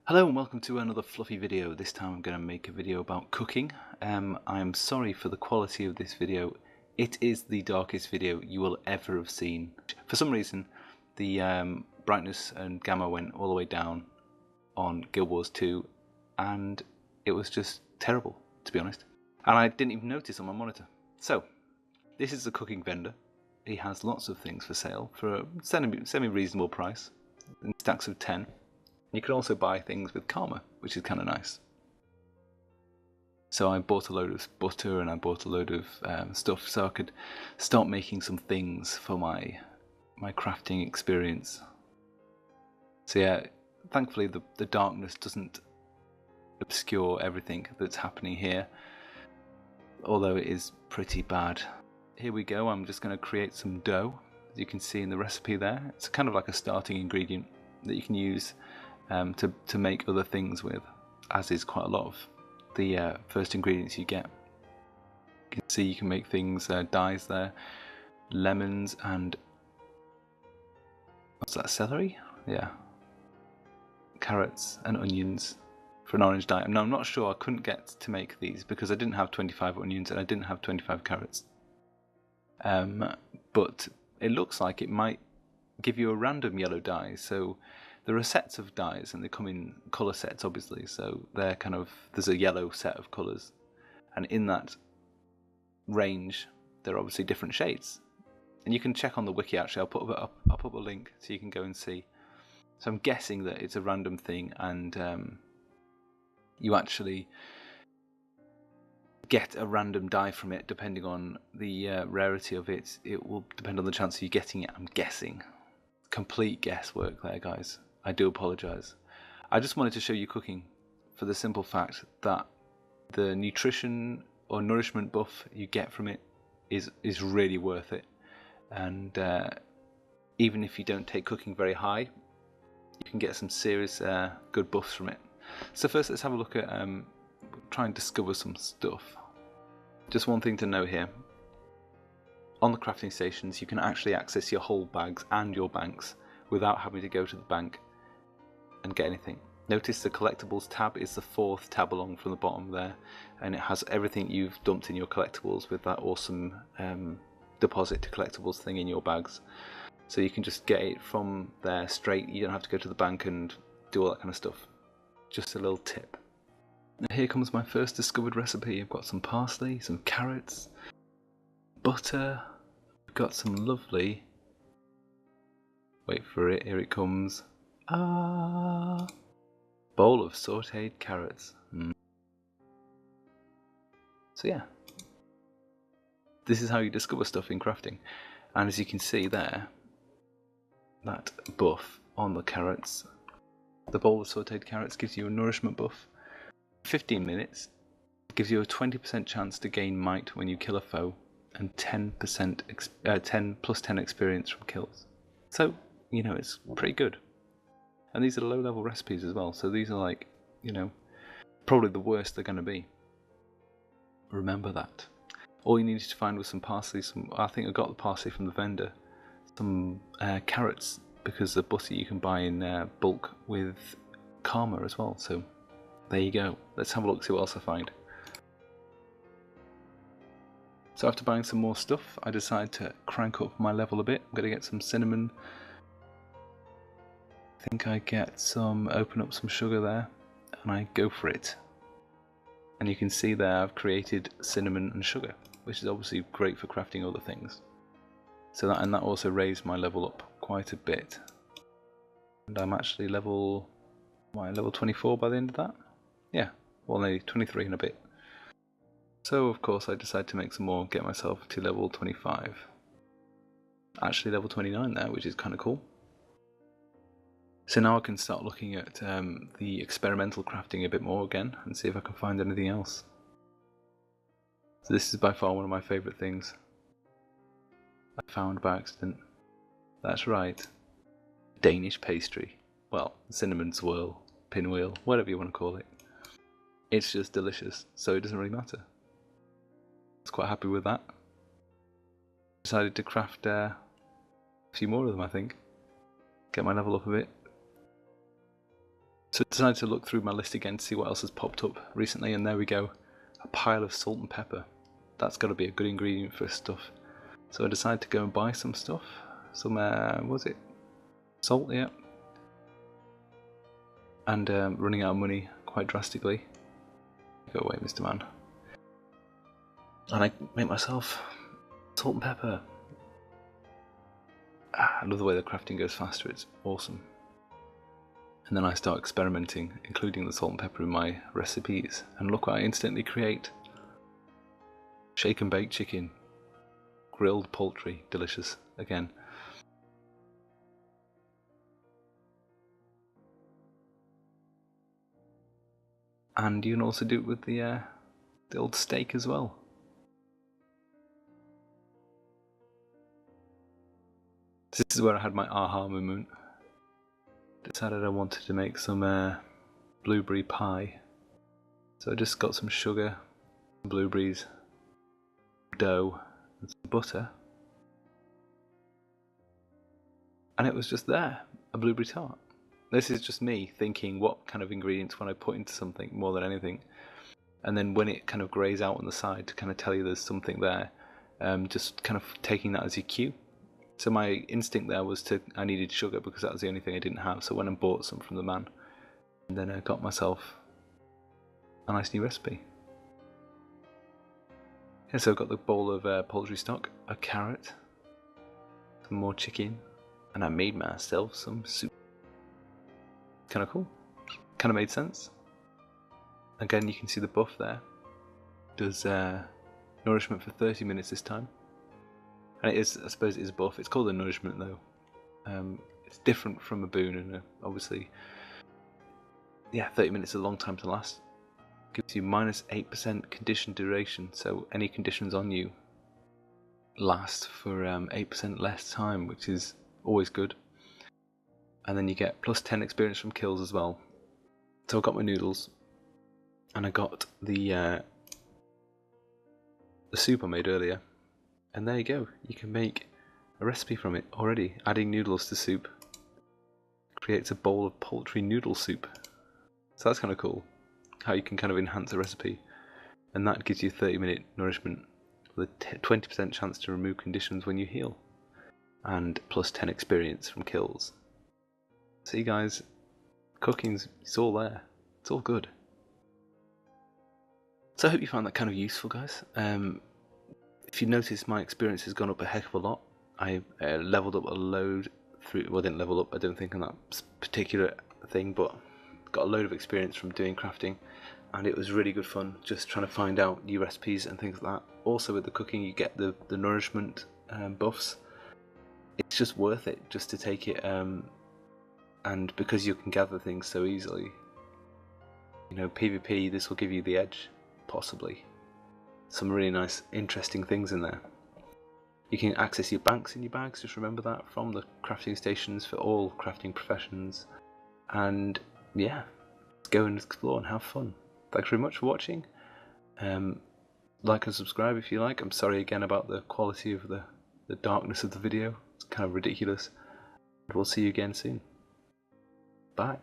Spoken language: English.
Hello and welcome to another fluffy video. This time I'm going to make a video about cooking. I'm sorry for the quality of this video. It is the darkest video you will ever have seen. For some reason the brightness and gamma went all the way down on Guild Wars 2 and it was just terrible, to be honest. And I didn't even notice on my monitor. So, this is a cooking vendor. He has lots of things for sale for a semi-reasonable price in stacks of 10. You can also buy things with karma, which is kind of nice. So I bought a load of butter and I bought a load of stuff so I could start making some things for my crafting experience. So yeah, thankfully the darkness doesn't obscure everything that's happening here, although it is pretty bad. Here we go. I'm just going to create some dough, as you can see in the recipe there. It's kind of like a starting ingredient that you can use to make other things with, as is quite a lot of the first ingredients you get. You can see you can make things, dyes there, lemons and what's that, celery? Yeah, carrots and onions for an orange dye. Now I'm not sure, I couldn't get to make these because I didn't have 25 onions and I didn't have 25 carrots. But it looks like it might give you a random yellow dye, so there are sets of dyes and they come in colour sets obviously, so they're kind of, there's a yellow set of colours, and in that range there are obviously different shades, and you can check on the wiki. Actually I'll put up a link so you can go and see. So I'm guessing that it's a random thing and you actually get a random dye from it depending on the rarity of it. It will depend on the chance of you getting it, I'm guessing. Complete guesswork there, guys. I do apologise. I just wanted to show you cooking for the simple fact that the nutrition or nourishment buff you get from it is really worth it. And even if you don't take cooking very high, you can get some serious good buffs from it. So first let's have a look at try and discover some stuff. Just one thing to note here. On the crafting stations you can actually access your whole bags and your banks without having to go to the bank and get anything. Notice the collectibles tab is the fourth tab along from the bottom there, and it has everything you've dumped in your collectibles with that awesome deposit to collectibles thing in your bags. So you can just get it from there straight, you don't have to go to the bank and do all that kind of stuff. Just a little tip. Now here comes my first discovered recipe. I've got some parsley, some carrots, butter, I've got some lovely, wait for it, here it comes, bowl of sautéed carrots. So yeah, this is how you discover stuff in crafting. And as you can see there, that buff on the carrots, the bowl of sautéed carrots gives you a nourishment buff. 15 minutes gives you a 20% chance to gain might when you kill a foe, and 10 plus 10 experience from kills. So, you know, it's pretty good. And these are low level recipes as well, so these are like, you know, probably the worst they're going to be. Remember that. All you needed to find was some parsley, I think I got the parsley from the vendor, some carrots, because the butter you can buy in bulk with karma as well, so there you go. Let's have a look, see what else I find. So after buying some more stuff, I decided to crank up my level a bit. I'm going to get some cinnamon. I think I get some, open up some sugar there, and I go for it. And you can see there I've created cinnamon and sugar, which is obviously great for crafting other things. So that also raised my level up quite a bit. And I'm actually level 24 by the end of that? Yeah, well nearly 23 and a bit. So of course I decided to make some more and get myself to level 25. Actually level 29 there, which is kind of cool. So now I can start looking at the experimental crafting a bit more again and see if I can find anything else. So this is by far one of my favourite things I found by accident. That's right, Danish pastry. Well, cinnamon swirl, pinwheel, whatever you want to call it. It's just delicious, so it doesn't really matter. I was quite happy with that. Decided to craft a few more of them, I think. Get my level up a bit. So I decided to look through my list again to see what else has popped up recently, and there we go, a pile of salt and pepper. That's got to be a good ingredient for stuff. So I decided to go and buy some stuff. Some, what was it? Salt, yeah. And running out of money quite drastically. Go away, Mr. Man. And I make myself salt and pepper. I love the way the crafting goes faster, it's awesome. And then I start experimenting, including the salt and pepper in my recipes, and look what I instantly create. Shake and bake chicken. Grilled poultry, delicious, again. And you can also do it with the old steak as well. This is where I had my aha moment. Decided I wanted to make some blueberry pie. So I just got some sugar, blueberries, dough, and some butter. And it was just there, a blueberry tart. This is just me thinking what kind of ingredients when I put into something more than anything. And then when it kind of grays out on the side to kind of tell you there's something there, just kind of taking that as your cue. So my instinct there was I needed sugar because that was the only thing I didn't have. So I went and bought some from the man, and then I got myself a nice new recipe. Yeah, so I've got the bowl of poultry stock, a carrot, some more chicken, and I made myself some soup. Kind of cool. Kind of made sense. Again, you can see the buff there. Does nourishment for 30 minutes this time. And it is, I suppose it is a buff. It's called a nourishment though. It's different from a boon, and obviously, yeah, 30 minutes is a long time to last. Gives you -8% condition duration, so any conditions on you last for 8% less time, which is always good. And then you get +10 experience from kills as well. So I got my noodles, and I got the soup I made earlier. And there you go, you can make a recipe from it already. Adding noodles to soup creates a bowl of poultry noodle soup. So that's kind of cool, how you can kind of enhance a recipe. And that gives you 30-minute nourishment with a 20% chance to remove conditions when you heal. And +10 experience from kills. See guys, it's all there. It's all good. So I hope you found that kind of useful, guys. If you notice, my experience has gone up a heck of a lot. I leveled up a load through, well, I didn't level up, I don't think, on that particular thing, but got a load of experience from doing crafting, and it was really good fun just trying to find out new recipes and things like that. Also with the cooking, you get the nourishment buffs. It's just worth it just to take it, and because you can gather things so easily, you know, PvP, this will give you the edge, possibly. Some really nice, interesting things in there. You can access your banks in your bags, just remember that, from the crafting stations for all crafting professions. And yeah, go and explore and have fun. Thanks very much for watching. Like and subscribe if you like. I'm sorry again about the quality of the darkness of the video. It's kind of ridiculous. We'll see you again soon. Bye.